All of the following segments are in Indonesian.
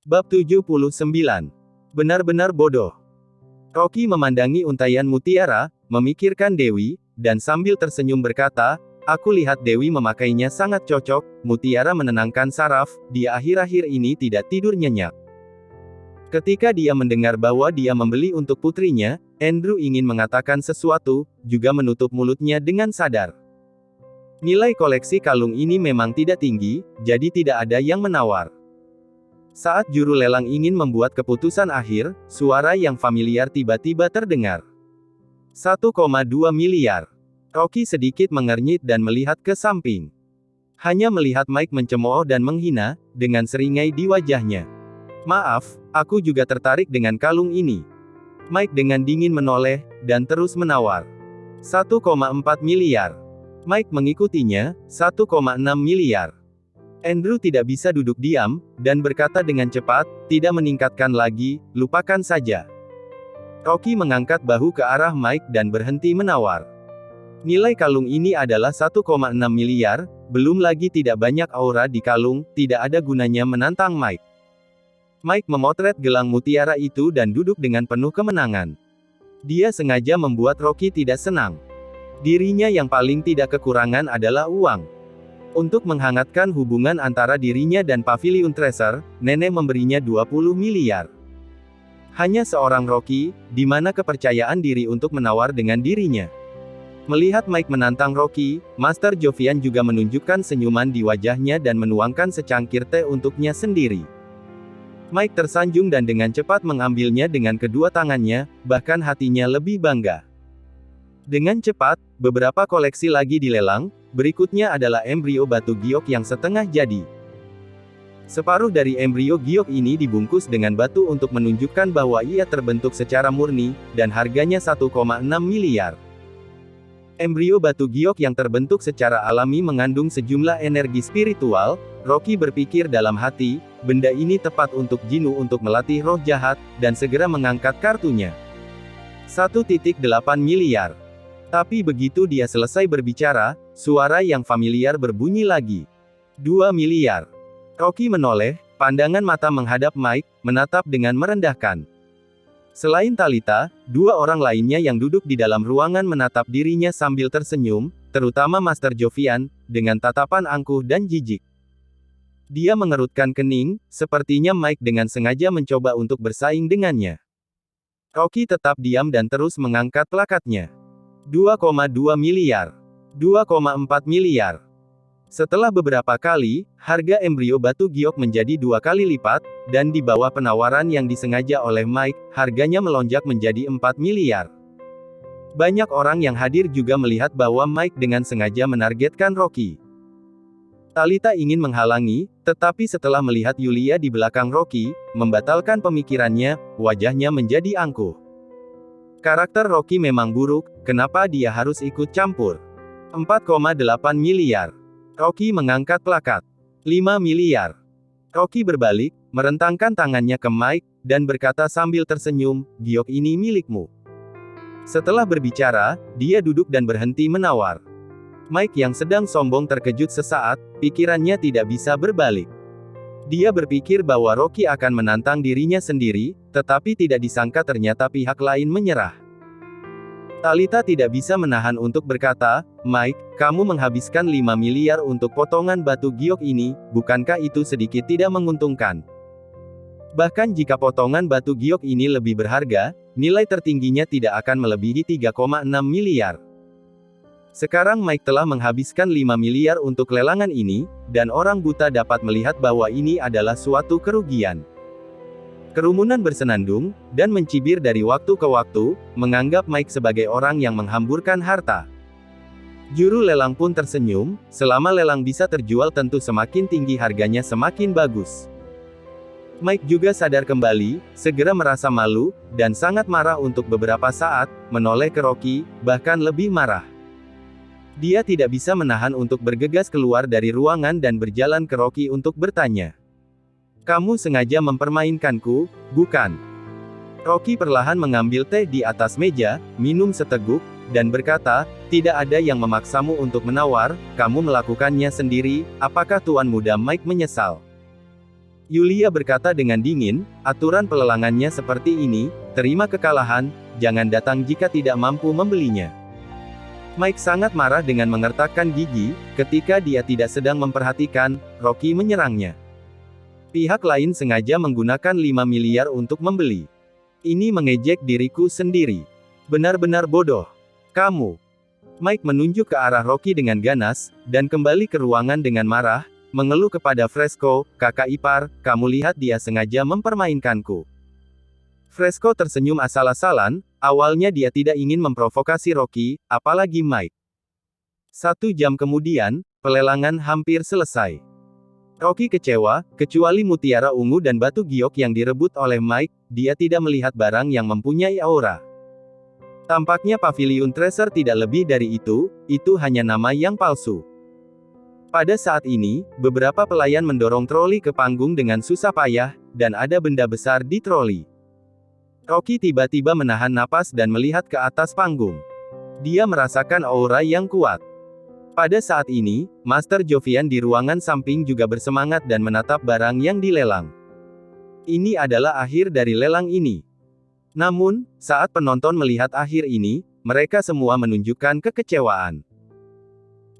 Bab 79. Benar-benar bodoh. Rocky memandangi untaian mutiara, memikirkan Dewi, dan sambil tersenyum berkata, "Aku lihat Dewi memakainya sangat cocok." Mutiara menenangkan saraf, dia akhir-akhir ini tidak tidur nyenyak. Ketika dia mendengar bahwa dia membeli untuk putrinya, Andrew ingin mengatakan sesuatu, juga menutup mulutnya dengan sadar. Nilai koleksi kalung ini memang tidak tinggi, jadi tidak ada yang menawar. Saat juru lelang ingin membuat keputusan akhir, suara yang familiar tiba-tiba terdengar. 1,2 miliar. Rocky sedikit mengernyit dan melihat ke samping. Hanya melihat Mike mencemooh dan menghina, dengan seringai di wajahnya. "Maaf, aku juga tertarik dengan kalung ini." Mike dengan dingin menoleh, dan terus menawar. 1,4 miliar. Mike mengikutinya, 1,6 miliar. Andrew tidak bisa duduk diam, dan berkata dengan cepat, "Tidak meningkatkan lagi, lupakan saja." Rocky mengangkat bahu ke arah Mike dan berhenti menawar. Nilai kalung ini adalah 1,6 miliar, belum lagi tidak banyak aura di kalung, tidak ada gunanya menantang Mike. Mike memotret gelang mutiara itu dan duduk dengan penuh kemenangan. Dia sengaja membuat Rocky tidak senang. Dirinya yang paling tidak kekurangan adalah uang. Untuk menghangatkan hubungan antara dirinya dan Pavilion Treasure, nenek memberinya 20 miliar. Hanya seorang Rocky, di mana kepercayaan diri untuk menawar dengan dirinya. Melihat Mike menantang Rocky, Master Jovian juga menunjukkan senyuman di wajahnya dan menuangkan secangkir teh untuknya sendiri. Mike tersanjung dan dengan cepat mengambilnya dengan kedua tangannya, bahkan hatinya lebih bangga. Dengan cepat, beberapa koleksi lagi dilelang, berikutnya adalah embrio batu giok yang setengah jadi. Separuh dari embrio giok ini dibungkus dengan batu untuk menunjukkan bahwa ia terbentuk secara murni, dan harganya 1,6 miliar. Embrio batu giok yang terbentuk secara alami mengandung sejumlah energi spiritual. Rocky berpikir dalam hati, benda ini tepat untuk Jinu untuk melatih roh jahat, dan segera mengangkat kartunya. 1,8 miliar. Tapi begitu dia selesai berbicara, suara yang familiar berbunyi lagi. 2 miliar. Rocky menoleh, pandangan mata menghadap Mike, menatap dengan merendahkan. Selain Talita, dua orang lainnya yang duduk di dalam ruangan menatap dirinya sambil tersenyum, terutama Master Jovian, dengan tatapan angkuh dan jijik. Dia mengerutkan kening, sepertinya Mike dengan sengaja mencoba untuk bersaing dengannya. Rocky tetap diam dan terus mengangkat plakatnya. 2,2 miliar. 2,4 miliar. Setelah beberapa kali, harga embrio batu giok menjadi 2 kali lipat, dan di bawah penawaran yang disengaja oleh Mike, harganya melonjak menjadi 4 miliar. Banyak orang yang hadir juga melihat bahwa Mike dengan sengaja menargetkan Rocky. Talita ingin menghalangi, tetapi setelah melihat Yulia di belakang Rocky, membatalkan pemikirannya, wajahnya menjadi angkuh. Karakter Rocky memang buruk, kenapa dia harus ikut campur? 4,8 miliar. Rocky mengangkat plakat. 5 miliar. Rocky berbalik, merentangkan tangannya ke Mike, dan berkata sambil tersenyum, "Giok ini milikmu." Setelah berbicara, dia duduk dan berhenti menawar. Mike yang sedang sombong terkejut sesaat, pikirannya tidak bisa berbalik. Dia berpikir bahwa Rocky akan menantang dirinya sendiri, tetapi tidak disangka ternyata pihak lain menyerah. Talita tidak bisa menahan untuk berkata, "Mike, kamu menghabiskan 5 miliar untuk potongan batu giok ini, bukankah itu sedikit tidak menguntungkan? Bahkan jika potongan batu giok ini lebih berharga, nilai tertingginya tidak akan melebihi 3,6 miliar. Sekarang Mike telah menghabiskan 5 miliar untuk lelangan ini, dan orang buta dapat melihat bahwa ini adalah suatu kerugian." Kerumunan bersenandung, dan mencibir dari waktu ke waktu, menganggap Mike sebagai orang yang menghamburkan harta. Juru lelang pun tersenyum, selama lelang bisa terjual tentu semakin tinggi harganya semakin bagus. Mike juga sadar kembali, segera merasa malu, dan sangat marah untuk beberapa saat, menoleh ke Rocky, bahkan lebih marah. Dia tidak bisa menahan untuk bergegas keluar dari ruangan dan berjalan ke Rocky untuk bertanya. "Kamu sengaja mempermainkanku, bukan?" Rocky perlahan mengambil teh di atas meja, minum seteguk, dan berkata, "Tidak ada yang memaksamu untuk menawar, kamu melakukannya sendiri. Apakah Tuan Muda Mike menyesal?" Yulia berkata dengan dingin, aturan pelelangannya seperti ini, terima kekalahan, jangan datang jika tidak mampu membelinya. Mike sangat marah dengan mengertakkan gigi, ketika dia tidak sedang memperhatikan, Rocky menyerangnya. Pihak lain sengaja menggunakan 5 miliar untuk membeli. Ini mengejek diriku sendiri. Benar-benar bodoh. Kamu. Mike menunjuk ke arah Rocky dengan ganas, dan kembali ke ruangan dengan marah, mengeluh kepada Fresco, kakak ipar, kamu lihat dia sengaja mempermainkanku. Fresco tersenyum asal-asalan, awalnya dia tidak ingin memprovokasi Rocky, apalagi Mike. 1 jam kemudian, pelelangan hampir selesai. Rocky kecewa, kecuali mutiara ungu dan batu giok yang direbut oleh Mike, dia tidak melihat barang yang mempunyai aura. Tampaknya Pavilion Treasure tidak lebih dari itu hanya nama yang palsu. Pada saat ini, beberapa pelayan mendorong troli ke panggung dengan susah payah, dan ada benda besar di troli. Rocky tiba-tiba menahan napas dan melihat ke atas panggung. Dia merasakan aura yang kuat. Pada saat ini, Master Jovian di ruangan samping juga bersemangat dan menatap barang yang dilelang. Ini adalah akhir dari lelang ini. Namun, saat penonton melihat akhir ini, mereka semua menunjukkan kekecewaan.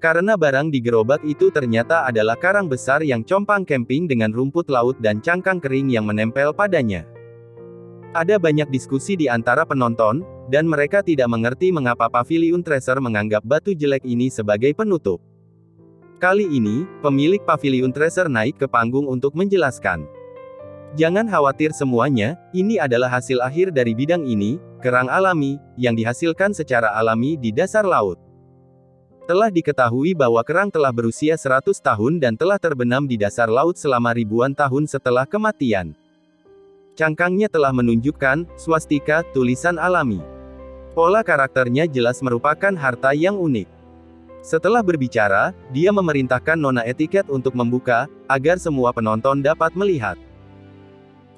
Karena barang di gerobak itu ternyata adalah karang besar yang compang camping dengan rumput laut dan cangkang kering yang menempel padanya. Ada banyak diskusi di antara penonton, dan mereka tidak mengerti mengapa Pavilion Treasure menganggap batu jelek ini sebagai penutup. Kali ini, pemilik Pavilion Treasure naik ke panggung untuk menjelaskan. Jangan khawatir semuanya, ini adalah hasil akhir dari bidang ini, kerang alami, yang dihasilkan secara alami di dasar laut. Telah diketahui bahwa kerang telah berusia 100 tahun dan telah terbenam di dasar laut selama ribuan tahun setelah kematian. Cangkangnya telah menunjukkan swastika, tulisan alami. Pola karakternya jelas merupakan harta yang unik. Setelah berbicara, dia memerintahkan nona etiket untuk membuka, agar semua penonton dapat melihat.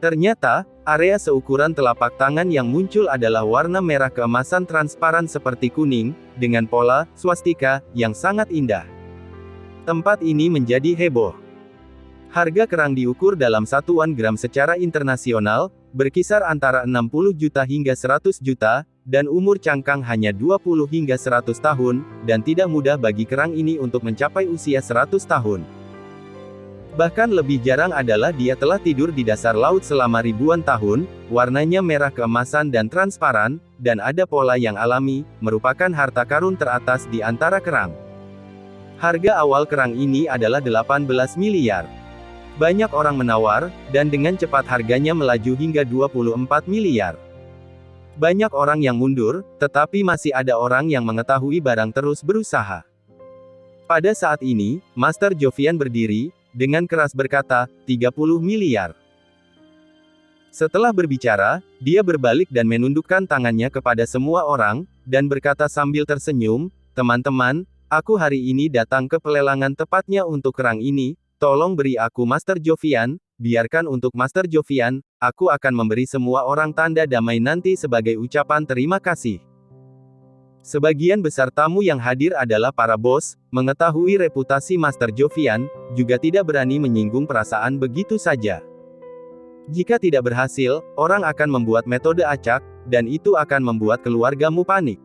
Ternyata, area seukuran telapak tangan yang muncul adalah warna merah keemasan transparan seperti kuning, dengan pola swastika yang sangat indah. Tempat ini menjadi heboh. Harga kerang diukur dalam satuan gram secara internasional, berkisar antara 60 juta hingga 100 juta, dan umur cangkang hanya 20 hingga 100 tahun, dan tidak mudah bagi kerang ini untuk mencapai usia 100 tahun. Bahkan lebih jarang adalah dia telah tidur di dasar laut selama ribuan tahun, warnanya merah keemasan dan transparan, dan ada pola yang alami, merupakan harta karun teratas di antara kerang. Harga awal kerang ini adalah 18 miliar. Banyak orang menawar, dan dengan cepat harganya melaju hingga 24 miliar. Banyak orang yang mundur, tetapi masih ada orang yang mengetahui barang terus berusaha. Pada saat ini, Master Jovian berdiri, dengan keras berkata, 30 miliar. Setelah berbicara, dia berbalik dan menundukkan tangannya kepada semua orang, dan berkata sambil tersenyum, teman-teman, aku hari ini datang ke pelelangan tepatnya untuk kerang ini, tolong beri aku Master Jovian, biarkan untuk Master Jovian, aku akan memberi semua orang tanda damai nanti sebagai ucapan terima kasih. Sebagian besar tamu yang hadir adalah para bos, mengetahui reputasi Master Jovian, juga tidak berani menyinggung perasaan begitu saja. Jika tidak berhasil, orang akan membuat metode acak, dan itu akan membuat keluargamu panik.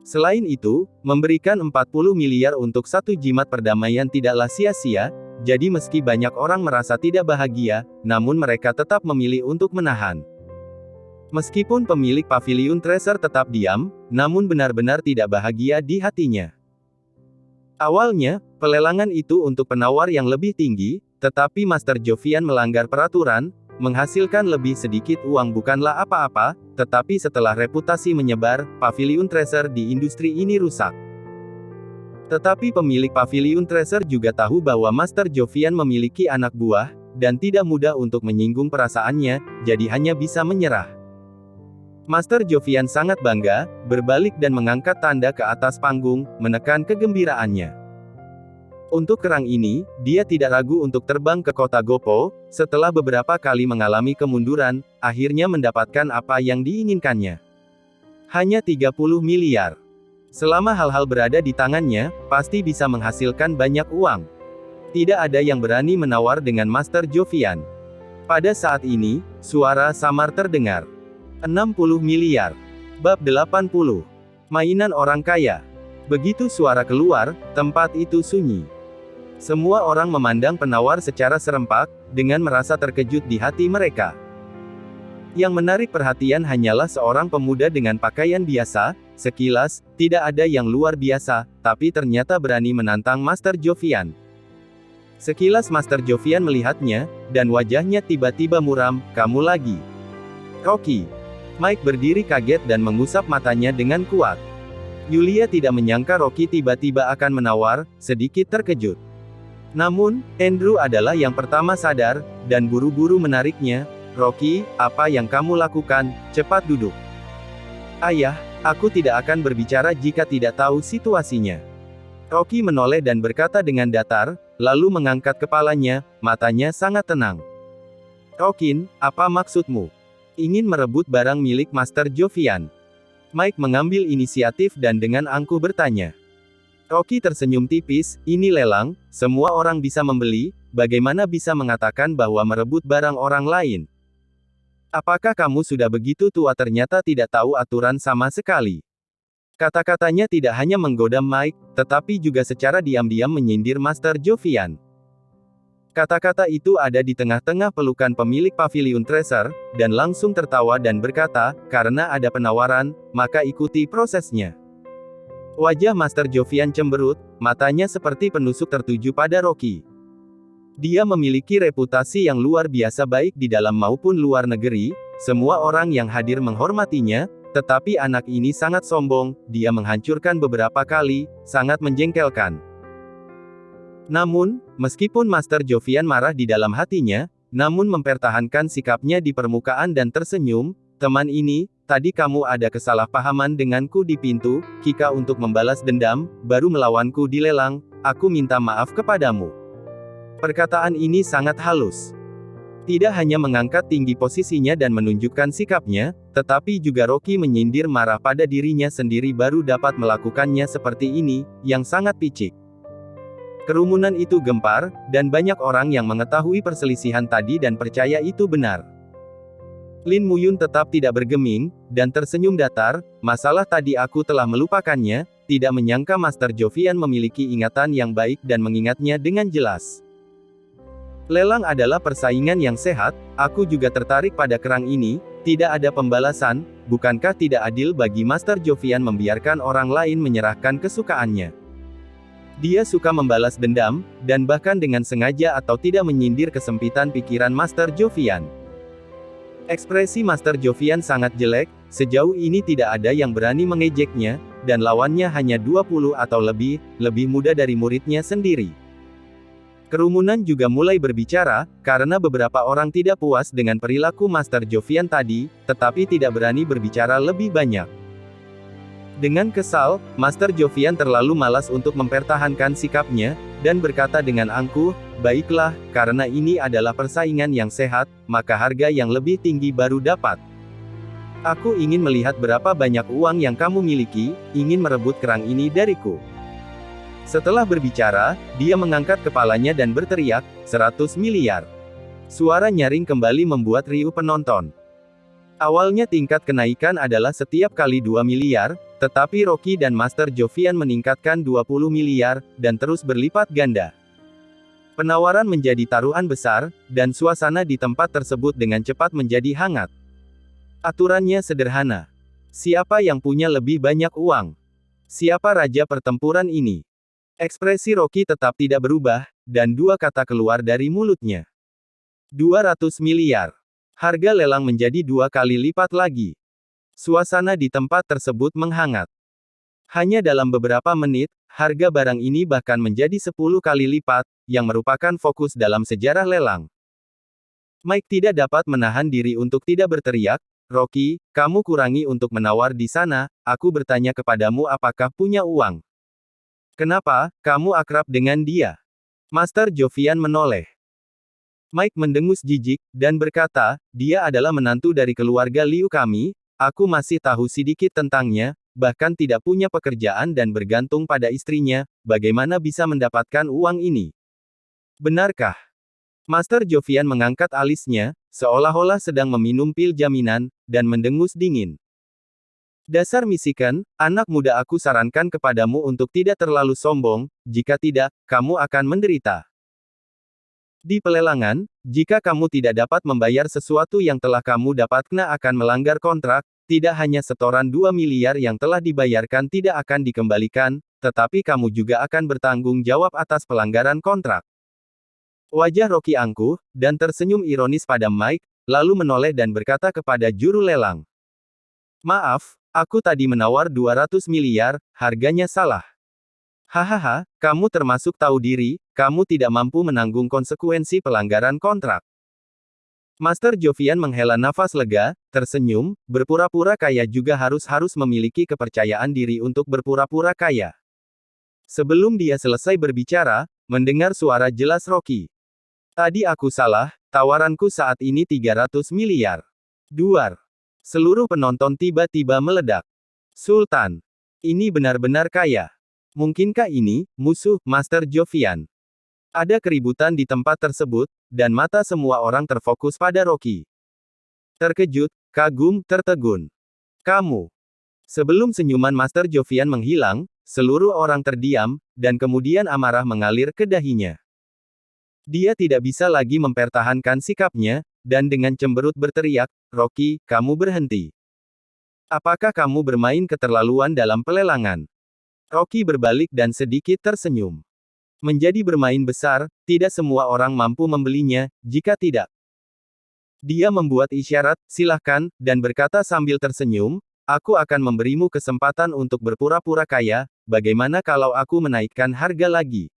Selain itu, memberikan 40 miliar untuk satu jimat perdamaian tidaklah sia-sia, jadi meski banyak orang merasa tidak bahagia, namun mereka tetap memilih untuk menahan. Meskipun pemilik Pavilion Treasure tetap diam, namun benar-benar tidak bahagia di hatinya. Awalnya, pelelangan itu untuk penawar yang lebih tinggi, tetapi Master Jovian melanggar peraturan, menghasilkan lebih sedikit uang bukanlah apa-apa, tetapi setelah reputasi menyebar, Pavilion Treasure di industri ini rusak. Tetapi pemilik Pavilion Treasure juga tahu bahwa Master Jovian memiliki anak buah, dan tidak mudah untuk menyinggung perasaannya, jadi hanya bisa menyerah. Master Jovian sangat bangga, berbalik dan mengangkat tanda ke atas panggung, menekan kegembiraannya. Untuk kerang ini, dia tidak ragu untuk terbang ke kota Gopo, setelah beberapa kali mengalami kemunduran, akhirnya mendapatkan apa yang diinginkannya. Hanya 30 miliar. Selama hal-hal berada di tangannya, pasti bisa menghasilkan banyak uang. Tidak ada yang berani menawar dengan Master Jovian. Pada saat ini, suara samar terdengar. 60 miliar. Bab 80. Mainan orang kaya. Begitu suara keluar, tempat itu sunyi. Semua orang memandang penawar secara serempak, dengan merasa terkejut di hati mereka. Yang menarik perhatian hanyalah seorang pemuda dengan pakaian biasa, sekilas, tidak ada yang luar biasa, tapi ternyata berani menantang Master Jovian. Sekilas Master Jovian melihatnya, dan wajahnya tiba-tiba muram, "Kamu lagi?" "Rocky." Mike berdiri kaget dan mengusap matanya dengan kuat. Yulia tidak menyangka Rocky tiba-tiba akan menawar, sedikit terkejut. Namun, Andrew adalah yang pertama sadar, dan buru-buru menariknya. "Rocky, apa yang kamu lakukan? Cepat duduk." "Ayah, aku tidak akan berbicara jika tidak tahu situasinya." Rocky menoleh dan berkata dengan datar, lalu mengangkat kepalanya, matanya sangat tenang. "Rocky, apa maksudmu? Ingin merebut barang milik Master Jovian?" Mike mengambil inisiatif dan dengan angkuh bertanya. Rocky tersenyum tipis, "Ini lelang, semua orang bisa membeli, bagaimana bisa mengatakan bahwa merebut barang orang lain? Apakah kamu sudah begitu tua ternyata tidak tahu aturan sama sekali?" Kata-katanya tidak hanya menggoda Mike, tetapi juga secara diam-diam menyindir Master Jovian. Kata-kata itu ada di tengah-tengah pelukan pemilik Pavilion Treasure, dan langsung tertawa dan berkata, "Karena ada penawaran, maka ikuti prosesnya." Wajah Master Jovian cemberut, matanya seperti penusuk tertuju pada Rocky. Dia memiliki reputasi yang luar biasa baik di dalam maupun luar negeri, semua orang yang hadir menghormatinya, tetapi anak ini sangat sombong, dia menghancurkan beberapa kali, sangat menjengkelkan. Namun, meskipun Master Jovian marah di dalam hatinya, namun mempertahankan sikapnya di permukaan dan tersenyum, "Teman ini, tadi kamu ada kesalahpahaman denganku di pintu, Kika untuk membalas dendam, baru melawanku di lelang, aku minta maaf kepadamu." Perkataan ini sangat halus. Tidak hanya mengangkat tinggi posisinya dan menunjukkan sikapnya, tetapi juga Rocky menyindir marah pada dirinya sendiri baru dapat melakukannya seperti ini, yang sangat picik. Kerumunan itu gempar, dan banyak orang yang mengetahui perselisihan tadi dan percaya itu benar. Lin Muyun tetap tidak bergeming, dan tersenyum datar, "Masalah tadi aku telah melupakannya, tidak menyangka Master Jovian memiliki ingatan yang baik dan mengingatnya dengan jelas. Lelang adalah persaingan yang sehat, aku juga tertarik pada kerang ini, tidak ada pembalasan, bukankah tidak adil bagi Master Jovian membiarkan orang lain menyerahkan kesukaannya? Dia suka membalas dendam, dan bahkan dengan sengaja atau tidak menyindir kesempitan pikiran Master Jovian." Ekspresi Master Jovian sangat jelek, sejauh ini tidak ada yang berani mengejeknya, dan lawannya hanya 20 atau lebih muda dari muridnya sendiri. Kerumunan juga mulai berbicara, karena beberapa orang tidak puas dengan perilaku Master Jovian tadi, tetapi tidak berani berbicara lebih banyak. Dengan kesal, Master Jovian terlalu malas untuk mempertahankan sikapnya, dan berkata dengan angkuh, "Baiklah, karena ini adalah persaingan yang sehat, maka harga yang lebih tinggi baru dapat. Aku ingin melihat berapa banyak uang yang kamu miliki, ingin merebut kerang ini dariku." Setelah berbicara, dia mengangkat kepalanya dan berteriak, 100 miliar. Suara nyaring kembali membuat riuh penonton. Awalnya tingkat kenaikan adalah setiap kali 2 miliar, tetapi Rocky dan Master Jovian meningkatkan 20 miliar, dan terus berlipat ganda. Penawaran menjadi taruhan besar, dan suasana di tempat tersebut dengan cepat menjadi hangat. Aturannya sederhana. Siapa yang punya lebih banyak uang? Siapa raja pertempuran ini? Ekspresi Rocky tetap tidak berubah, dan dua kata keluar dari mulutnya. 200 miliar. Harga lelang menjadi 2 kali lipat lagi. Suasana di tempat tersebut menghangat. Hanya dalam beberapa menit, harga barang ini bahkan menjadi 10 kali lipat, yang merupakan fokus dalam sejarah lelang. Mike tidak dapat menahan diri untuk tidak berteriak, "Rocky, kamu kurangi untuk menawar di sana, aku bertanya kepadamu apakah punya uang. Kenapa, kamu akrab dengan dia?" Master Jovian menoleh. Mike mendengus jijik, dan berkata, "Dia adalah menantu dari keluarga Liu kami, aku masih tahu sedikit tentangnya, bahkan tidak punya pekerjaan dan bergantung pada istrinya, bagaimana bisa mendapatkan uang ini?" Benarkah? Master Jovian mengangkat alisnya, seolah-olah sedang meminum pil jaminan, dan mendengus dingin. Dasar misikan, anak muda, aku sarankan kepadamu untuk tidak terlalu sombong, jika tidak, kamu akan menderita. Di pelelangan, jika kamu tidak dapat membayar sesuatu yang telah kamu dapatkan akan melanggar kontrak, tidak hanya setoran 2 miliar yang telah dibayarkan tidak akan dikembalikan, tetapi kamu juga akan bertanggung jawab atas pelanggaran kontrak. Wajah Rocky angkuh, dan tersenyum ironis pada Mike, lalu menoleh dan berkata kepada juru lelang. Maaf, aku tadi menawar 200 miliar, harganya salah. Hahaha, kamu termasuk tahu diri, kamu tidak mampu menanggung konsekuensi pelanggaran kontrak. Master Jovian menghela nafas lega, tersenyum, berpura-pura kaya juga harus memiliki kepercayaan diri untuk berpura-pura kaya. Sebelum dia selesai berbicara, mendengar suara jelas Rocky. Tadi aku salah, tawaranku saat ini 300 miliar. Duar. Seluruh penonton tiba-tiba meledak. Sultan. Ini benar-benar kaya. Mungkinkah ini, musuh, Master Jovian? Ada keributan di tempat tersebut, dan mata semua orang terfokus pada Rocky. Terkejut, kagum, tertegun. Kamu. Sebelum senyuman Master Jovian menghilang, seluruh orang terdiam, dan kemudian amarah mengalir ke dahinya. Dia tidak bisa lagi mempertahankan sikapnya, dan dengan cemberut berteriak, Rocky, kamu berhenti. Apakah kamu bermain keterlaluan dalam pelelangan? Rocky berbalik dan sedikit tersenyum. Menjadi bermain besar, tidak semua orang mampu membelinya, jika tidak. Dia membuat isyarat, silahkan, dan berkata sambil tersenyum, aku akan memberimu kesempatan untuk berpura-pura kaya, bagaimana kalau aku menaikkan harga lagi?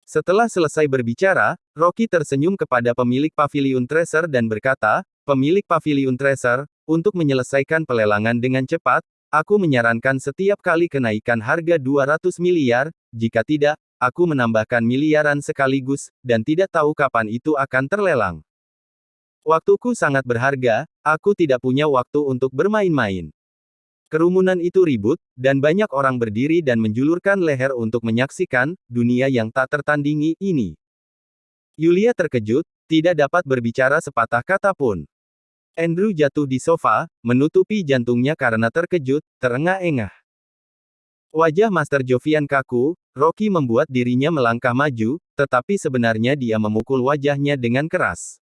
Setelah selesai berbicara, Rocky tersenyum kepada pemilik Pavilion Treasure dan berkata, pemilik Pavilion Treasure, untuk menyelesaikan pelelangan dengan cepat, aku menyarankan setiap kali kenaikan harga 200 miliar, jika tidak, aku menambahkan miliaran sekaligus, dan tidak tahu kapan itu akan terlelang. Waktuku sangat berharga, aku tidak punya waktu untuk bermain-main. Kerumunan itu ribut, dan banyak orang berdiri dan menjulurkan leher untuk menyaksikan dunia yang tak tertandingi ini. Yulia terkejut, tidak dapat berbicara sepatah kata pun. Andrew jatuh di sofa, menutupi jantungnya karena terkejut, terengah-engah. Wajah Master Jovian kaku, Rocky membuat dirinya melangkah maju, tetapi sebenarnya dia memukul wajahnya dengan keras.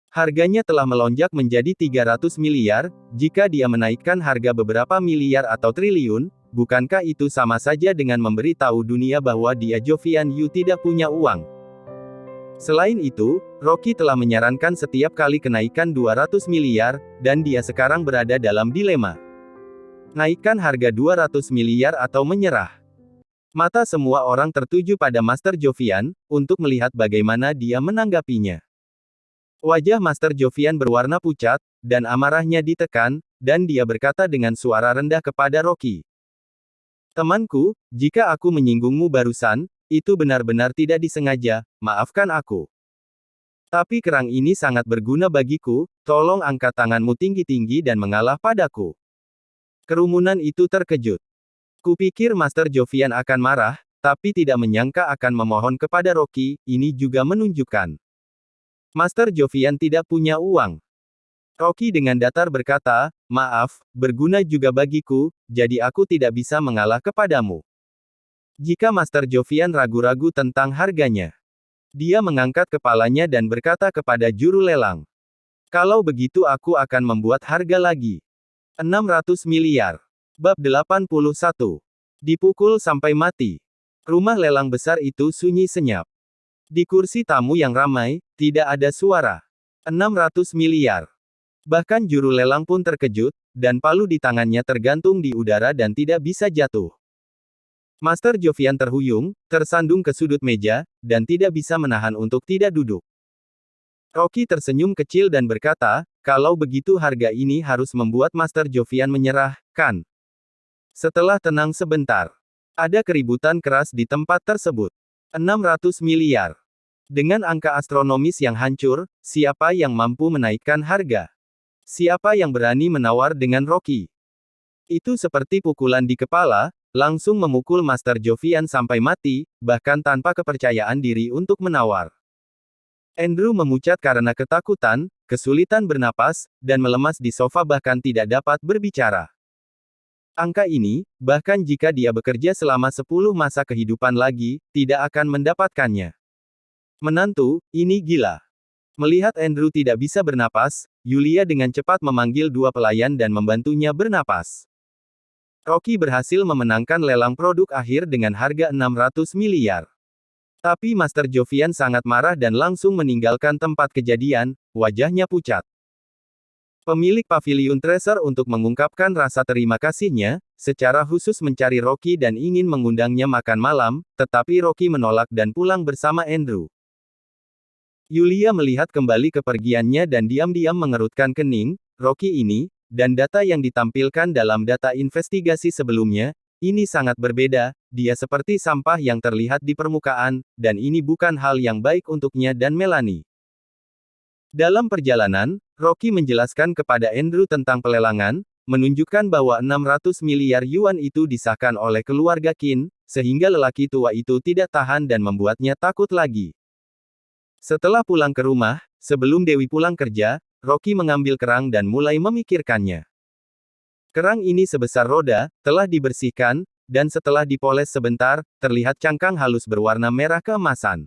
Harganya telah melonjak menjadi 300 miliar, jika dia menaikkan harga beberapa miliar atau triliun, bukankah itu sama saja dengan memberitahu dunia bahwa dia Jovian Yu tidak punya uang? Selain itu, Rocky telah menyarankan setiap kali kenaikan 200 miliar, dan dia sekarang berada dalam dilema. Naikkan harga 200 miliar atau menyerah. Mata semua orang tertuju pada Master Jovian, untuk melihat bagaimana dia menanggapinya. Wajah Master Jovian berwarna pucat, dan amarahnya ditekan, dan dia berkata dengan suara rendah kepada Rocky. Temanku, jika aku menyinggungmu barusan, itu benar-benar tidak disengaja, maafkan aku. Tapi kerang ini sangat berguna bagiku, tolong angkat tanganmu tinggi-tinggi dan mengalah padaku. Kerumunan itu terkejut. Kupikir Master Jovian akan marah, tapi tidak menyangka akan memohon kepada Rocky, ini juga menunjukkan. Master Jovian tidak punya uang. Rocky dengan datar berkata, maaf, berguna juga bagiku, jadi aku tidak bisa mengalah kepadamu. Jika Master Jovian ragu-ragu tentang harganya, dia mengangkat kepalanya dan berkata kepada juru lelang. Kalau begitu aku akan membuat harga lagi. 600 miliar. Bab 81. Dipukul sampai mati. Rumah lelang besar itu sunyi senyap. Di kursi tamu yang ramai, tidak ada suara. 600 miliar. Bahkan juru lelang pun terkejut, dan palu di tangannya tergantung di udara dan tidak bisa jatuh. Master Jovian terhuyung, tersandung ke sudut meja, dan tidak bisa menahan untuk tidak duduk. Rocky tersenyum kecil dan berkata, kalau begitu harga ini harus membuat Master Jovian menyerah, kan? Setelah tenang sebentar, ada keributan keras di tempat tersebut. 600 miliar. Dengan angka astronomis yang hancur, siapa yang mampu menaikkan harga? Siapa yang berani menawar dengan Rocky? Itu seperti pukulan di kepala, langsung memukul Master Jovian sampai mati, bahkan tanpa kepercayaan diri untuk menawar. Andrew memucat karena ketakutan, kesulitan bernapas, dan melemas di sofa bahkan tidak dapat berbicara. Angka ini, bahkan jika dia bekerja selama 10 masa kehidupan lagi, tidak akan mendapatkannya. Menantu, ini gila. Melihat Andrew tidak bisa bernapas, Yulia dengan cepat memanggil dua pelayan dan membantunya bernapas. Rocky berhasil memenangkan lelang produk akhir dengan harga 600 miliar. Tapi Master Jovian sangat marah dan langsung meninggalkan tempat kejadian, wajahnya pucat. Pemilik Pavilion Treasure untuk mengungkapkan rasa terima kasihnya, secara khusus mencari Rocky dan ingin mengundangnya makan malam, tetapi Rocky menolak dan pulang bersama Andrew. Yulia melihat kembali kepergiannya dan diam-diam mengerutkan kening. Rocky ini, dan data yang ditampilkan dalam data investigasi sebelumnya, ini sangat berbeda. Dia seperti sampah yang terlihat di permukaan, dan ini bukan hal yang baik untuknya dan Melanie. Dalam perjalanan, Rocky menjelaskan kepada Andrew tentang pelelangan, menunjukkan bahwa 600 miliar yuan itu disahkan oleh keluarga Qin, sehingga lelaki tua itu tidak tahan dan membuatnya takut lagi. Setelah pulang ke rumah, sebelum Dewi pulang kerja, Rocky mengambil kerang dan mulai memikirkannya. Kerang ini sebesar roda, telah dibersihkan, dan setelah dipoles sebentar, terlihat cangkang halus berwarna merah keemasan.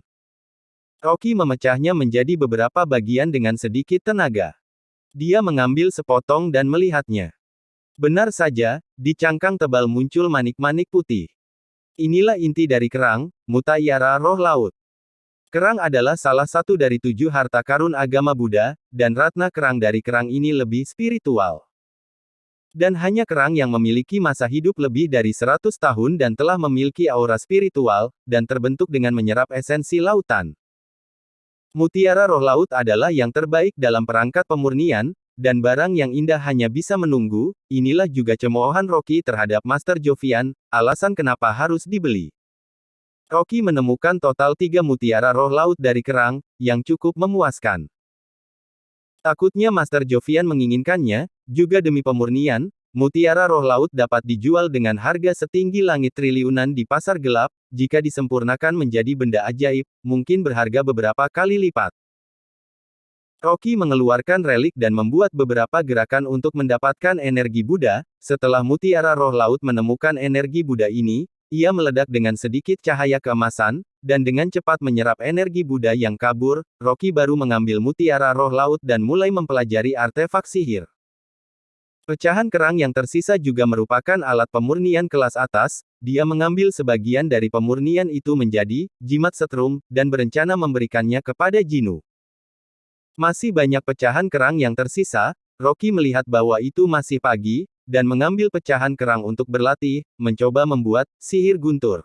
Rocky memecahnya menjadi beberapa bagian dengan sedikit tenaga. Dia mengambil sepotong dan melihatnya. Benar saja, di cangkang tebal muncul manik-manik putih. Inilah inti dari kerang, mutiara roh laut. Kerang adalah salah satu dari 7 harta karun agama Buddha, dan ratna kerang dari kerang ini lebih spiritual. Dan hanya kerang yang memiliki masa hidup lebih dari 100 tahun dan telah memiliki aura spiritual, dan terbentuk dengan menyerap esensi lautan. Mutiara roh laut adalah yang terbaik dalam perangkat pemurnian, dan barang yang indah hanya bisa menunggu. Inilah juga cemoohan Rocky terhadap Master Jovian, alasan kenapa harus dibeli. Rocky menemukan total 3 mutiara roh laut dari kerang, yang cukup memuaskan. Takutnya Master Jovian menginginkannya, juga demi pemurnian, mutiara roh laut dapat dijual dengan harga setinggi langit triliunan di pasar gelap, jika disempurnakan menjadi benda ajaib, mungkin berharga beberapa kali lipat. Rocky mengeluarkan relik dan membuat beberapa gerakan untuk mendapatkan energi Buddha. Setelah mutiara roh laut menemukan energi Buddha ini, ia meledak dengan sedikit cahaya keemasan, dan dengan cepat menyerap energi Buddha yang kabur. Rocky baru mengambil mutiara roh laut dan mulai mempelajari artefak sihir. Pecahan kerang yang tersisa juga merupakan alat pemurnian kelas atas. Dia mengambil sebagian dari pemurnian itu menjadi jimat setrum, dan berencana memberikannya kepada Jinu. Masih banyak pecahan kerang yang tersisa. Rocky melihat bahwa itu masih pagi, dan mengambil pecahan kerang untuk berlatih, mencoba membuat sihir guntur.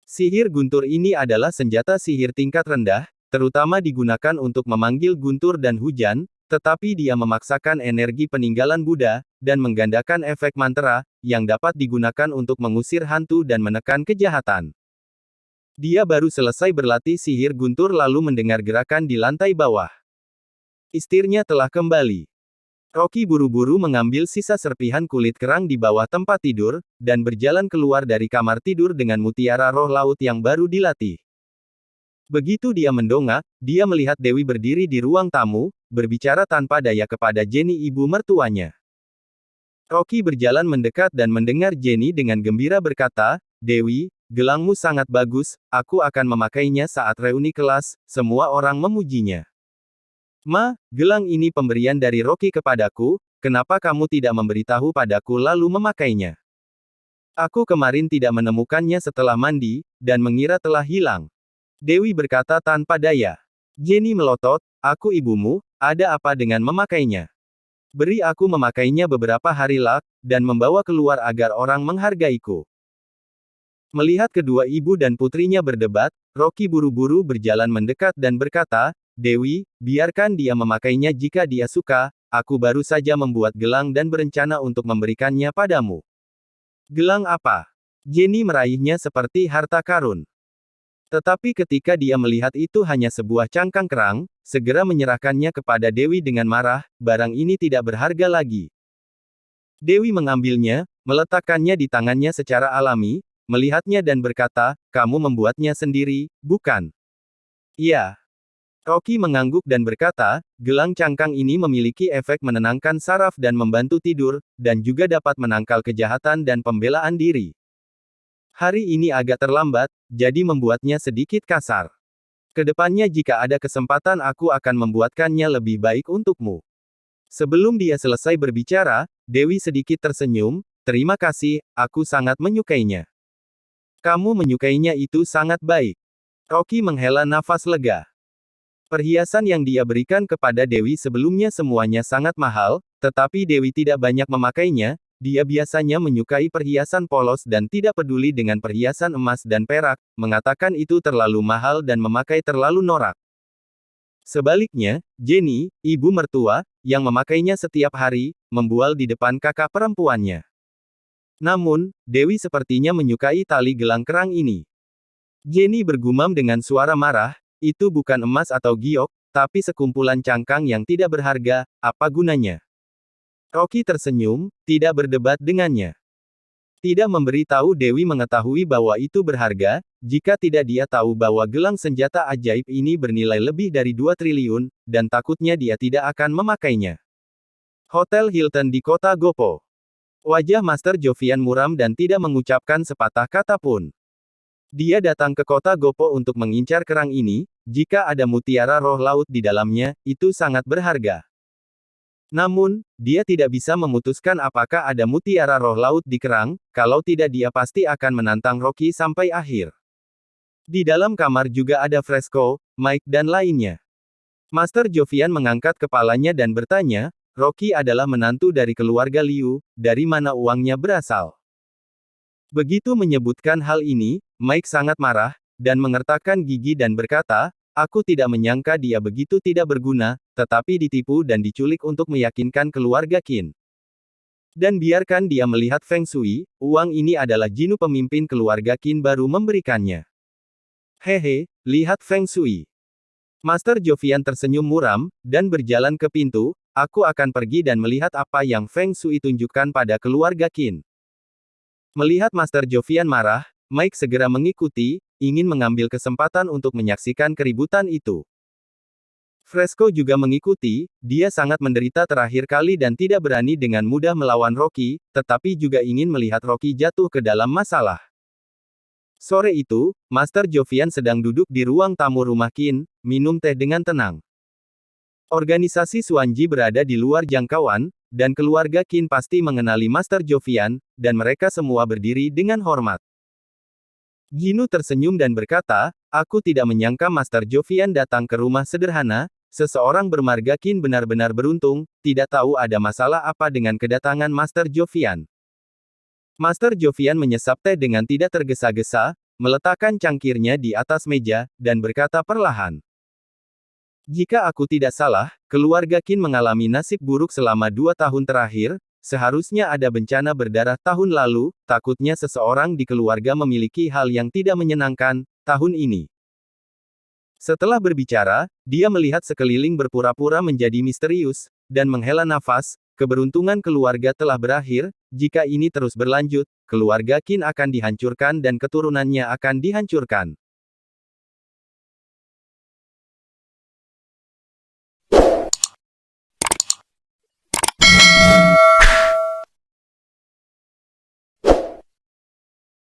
Sihir guntur ini adalah senjata sihir tingkat rendah, terutama digunakan untuk memanggil guntur dan hujan, tetapi dia memaksakan energi peninggalan Buddha, dan menggandakan efek mantra, yang dapat digunakan untuk mengusir hantu dan menekan kejahatan. Dia baru selesai berlatih sihir guntur lalu mendengar gerakan di lantai bawah. Istirnya telah kembali. Rocky buru-buru mengambil sisa serpihan kulit kerang di bawah tempat tidur, dan berjalan keluar dari kamar tidur dengan mutiara roh laut yang baru dilatih. Begitu dia mendongak, dia melihat Dewi berdiri di ruang tamu, berbicara tanpa daya kepada Jenny ibu mertuanya. Rocky berjalan mendekat dan mendengar Jenny dengan gembira berkata, "Dewi, gelangmu sangat bagus, aku akan memakainya saat reuni kelas." Semua orang memujinya. "Ma, gelang ini pemberian dari Rocky kepadaku, kenapa kamu tidak memberitahu padaku lalu memakainya? Aku kemarin tidak menemukannya setelah mandi, dan mengira telah hilang." Dewi berkata tanpa daya. Jenny melotot, "Aku ibumu, ada apa dengan memakainya? Beri aku memakainya beberapa hari lagi, dan membawa keluar agar orang menghargaiku." Melihat kedua ibu dan putrinya berdebat, Rocky buru-buru berjalan mendekat dan berkata, "Dewi, biarkan dia memakainya jika dia suka, aku baru saja membuat gelang dan berencana untuk memberikannya padamu." "Gelang apa?" Jenny meraihnya seperti harta karun. Tetapi ketika dia melihat itu hanya sebuah cangkang kerang, segera menyerahkannya kepada Dewi dengan marah, "Barang ini tidak berharga lagi." Dewi mengambilnya, meletakkannya di tangannya secara alami, melihatnya dan berkata, kamu membuatnya sendiri, bukan? Iya. Rocky mengangguk dan berkata, gelang cangkang ini memiliki efek menenangkan saraf dan membantu tidur, dan juga dapat menangkal kejahatan dan pembelaan diri. Hari ini agak terlambat, jadi membuatnya sedikit kasar. Kedepannya jika ada kesempatan aku akan membuatkannya lebih baik untukmu. Sebelum dia selesai berbicara, Dewi sedikit tersenyum, terima kasih, aku sangat menyukainya. Kamu menyukainya itu sangat baik. Rocky menghela nafas lega. Perhiasan yang dia berikan kepada Dewi sebelumnya semuanya sangat mahal, tetapi Dewi tidak banyak memakainya, dia biasanya menyukai perhiasan polos dan tidak peduli dengan perhiasan emas dan perak, mengatakan itu terlalu mahal dan memakai terlalu norak. Sebaliknya, Jenny, ibu mertua, yang memakainya setiap hari, membual di depan kakak perempuannya. Namun, Dewi sepertinya menyukai tali gelang kerang ini. Jenny bergumam dengan suara marah, itu bukan emas atau giok, tapi sekumpulan cangkang yang tidak berharga, apa gunanya? Rocky tersenyum, tidak berdebat dengannya. Tidak memberi tahu Dewi mengetahui bahwa itu berharga, jika tidak dia tahu bahwa gelang senjata ajaib ini bernilai lebih dari 2 triliun, dan takutnya dia tidak akan memakainya. Hotel Hilton di kota Gopo. Wajah Master Jovian muram dan tidak mengucapkan sepatah kata pun. Dia datang ke kota Gopo untuk mengincar kerang ini, jika ada mutiara roh laut di dalamnya, itu sangat berharga. Namun, dia tidak bisa memutuskan apakah ada mutiara roh laut di kerang, kalau tidak dia pasti akan menantang Rocky sampai akhir. Di dalam kamar juga ada Fresco, Mike dan lainnya. Master Jovian mengangkat kepalanya dan bertanya, Rocky adalah menantu dari keluarga Liu, dari mana uangnya berasal? Begitu menyebutkan hal ini, Mike sangat marah, dan mengertakkan gigi dan berkata, aku tidak menyangka dia begitu tidak berguna, tetapi ditipu dan diculik untuk meyakinkan keluarga Qin. Dan biarkan dia melihat Feng Shui, uang ini adalah Jinu pemimpin keluarga Qin baru memberikannya. Hehe, lihat Feng Shui. Master Jovian tersenyum muram, dan berjalan ke pintu, aku akan pergi dan melihat apa yang Feng Shui tunjukkan pada keluarga Qin. Melihat Master Jovian marah, Mike segera mengikuti, ingin mengambil kesempatan untuk menyaksikan keributan itu. Fresco juga mengikuti, dia sangat menderita terakhir kali dan tidak berani dengan mudah melawan Rocky, tetapi juga ingin melihat Rocky jatuh ke dalam masalah. Sore itu, Master Jovian sedang duduk di ruang tamu rumah Qin, minum teh dengan tenang. Organisasi Xuanji berada di luar jangkauan, dan keluarga Qin pasti mengenali Master Jovian, dan mereka semua berdiri dengan hormat. Jinu tersenyum dan berkata, aku tidak menyangka Master Jovian datang ke rumah sederhana, seseorang bermarga Qin benar-benar beruntung, tidak tahu ada masalah apa dengan kedatangan Master Jovian. Master Jovian menyesap teh dengan tidak tergesa-gesa, meletakkan cangkirnya di atas meja, dan berkata perlahan. Jika aku tidak salah, keluarga Qin mengalami nasib buruk selama 2 tahun terakhir, seharusnya ada bencana berdarah tahun lalu, takutnya seseorang di keluarga memiliki hal yang tidak menyenangkan, tahun ini. Setelah berbicara, dia melihat sekeliling berpura-pura menjadi misterius, dan menghela nafas, keberuntungan keluarga telah berakhir, jika ini terus berlanjut, keluarga Qin akan dihancurkan dan keturunannya akan dihancurkan.